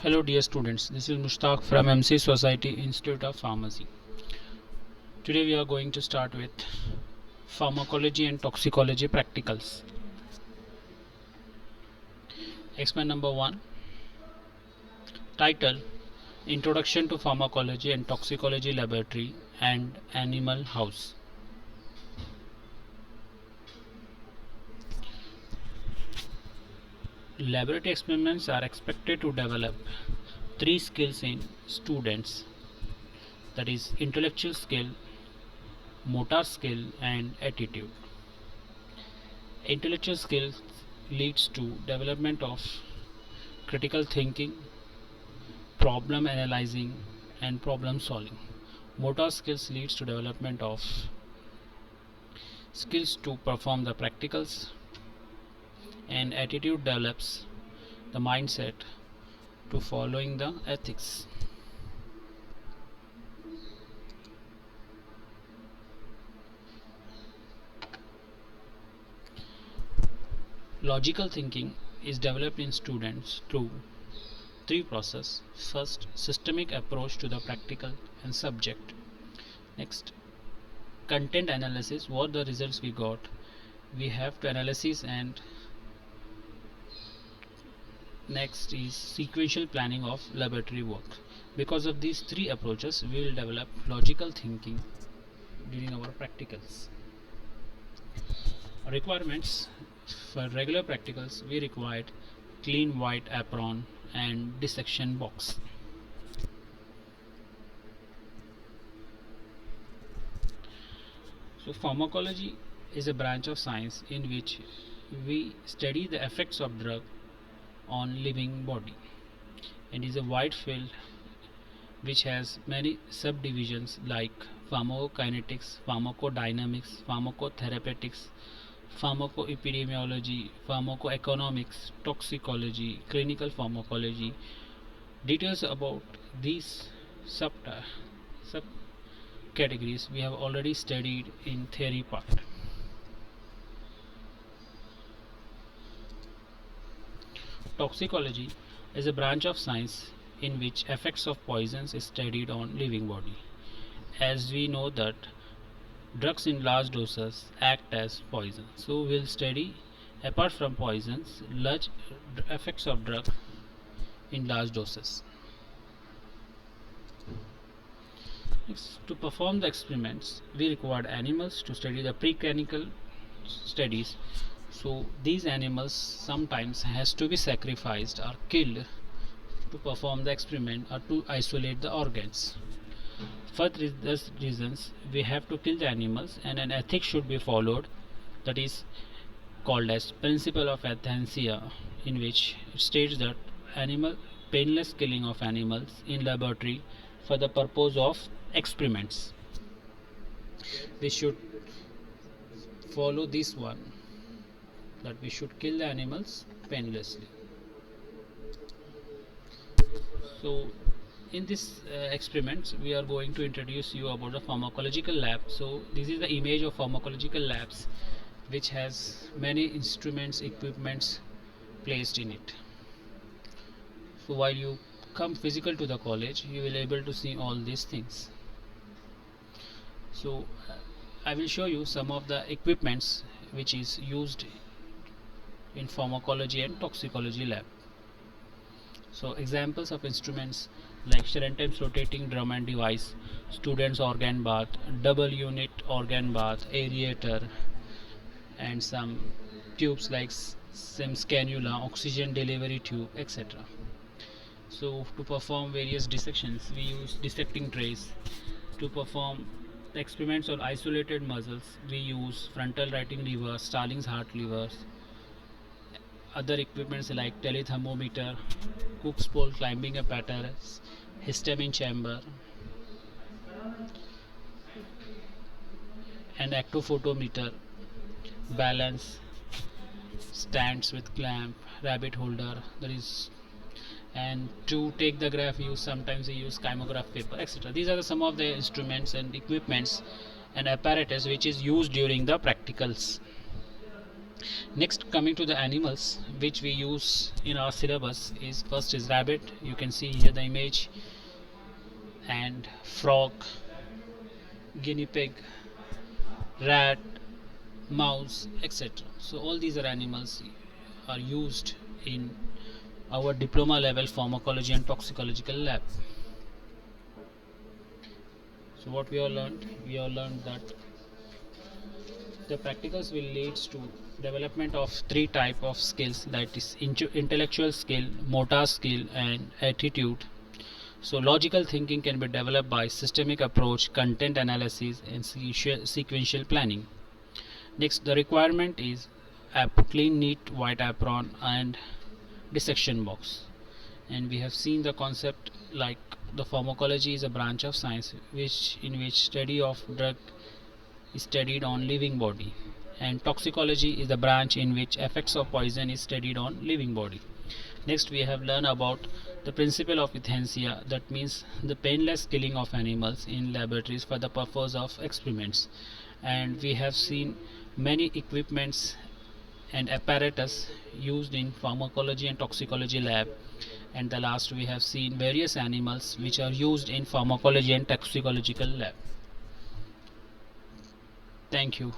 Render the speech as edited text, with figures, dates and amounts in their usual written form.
Hello dear students, this is Mushtaq from MC Society Institute of Pharmacy. Today we are going to start with pharmacology and toxicology practicals. Experiment number 1. Title: Introduction to Pharmacology and Toxicology Laboratory and Animal House. Laboratory experiments are expected to develop 3 skills in students, that is intellectual skill, motor skill and attitude. Intellectual skills leads to development of critical thinking, problem analyzing and problem solving. Motor skills leads to development of skills to perform the practicals, and attitude develops the mindset to following the ethics. Logical thinking is developed in students through 3 processes. First, systemic approach to the practical and subject. Next, content analysis, what the results we got, we have to analysis, and next is sequential planning of laboratory work. Because of these 3 approaches, we will develop logical thinking during our practicals. Requirements: for regular practicals we required clean white apron and dissection box. So pharmacology is a branch of science in which we study the effects of drug on living body, and is a wide field which has many subdivisions like pharmacokinetics, pharmacodynamics, pharmacotherapeutics, pharmacoepidemiology, pharmacoeconomics, toxicology, clinical pharmacology. Details about these subcategories we have already studied in theory part. Toxicology is a branch of science in which effects of poisons is studied on living body. As we know that drugs in large doses act as poison, so we'll study apart from poisons large effects of drug in large doses. Next, to perform the experiments we required animals to study the preclinical studies. So these animals sometimes has to be sacrificed or killed to perform the experiment or to isolate the organs. For these reasons we have to kill the animals, and an ethics should be followed, that is called as principle of euthanasia, in which it states that animal painless killing of animals in laboratory for the purpose of experiments. We should follow this one, that we should kill the animals painlessly. So in this experiments we are going to introduce you about the pharmacological lab. So this is the image of pharmacological labs which has many instruments, equipments placed in it. So while you come physical to the college you will able to see all these things. So I will show you some of the equipments which is used in pharmacology and toxicology lab. So examples of instruments like Sherentimes rotating drum and device, students organ bath, double unit organ bath, aerator, and some tubes like some cannula, oxygen delivery tube, etc. So to perform various dissections we use dissecting trays. To perform the experiments on isolated muscles we use frontal writing lever, Starling's heart levers. Other equipments like telethermometer, Cook's pole climbing apparatus, histamine chamber, and actophotometer, balance stands with clamp, rabbit holder, that is, and to take the graph use sometimes we use chymograph paper, etc. These are some of the instruments and equipments and apparatus which is used during the practicals. Next, coming to the animals which we use in our syllabus, is first is rabbit. You can see here the image, and frog, guinea pig, rat, mouse, etc. So all these are animals are used in our diploma level pharmacology and toxicological lab. So what we all learned? We all learned that the practicals will leads to development of three type of skills, that is intellectual skill, motor skill, and attitude. So logical thinking can be developed by systemic approach, content analysis, and sequential planning. Next, the requirement is a clean, neat white apron and dissection box. And we have seen the concept like the pharmacology is a branch of science which study of drug is studied on living body, and toxicology is the branch in which effects of poison is studied on living body. Next, we have learned about the principle of euthanasia, that means the painless killing of animals in laboratories for the purpose of experiments. And we have seen many equipments and apparatus used in pharmacology and toxicology lab. And the last, we have seen various animals which are used in pharmacology and toxicological lab. Thank you.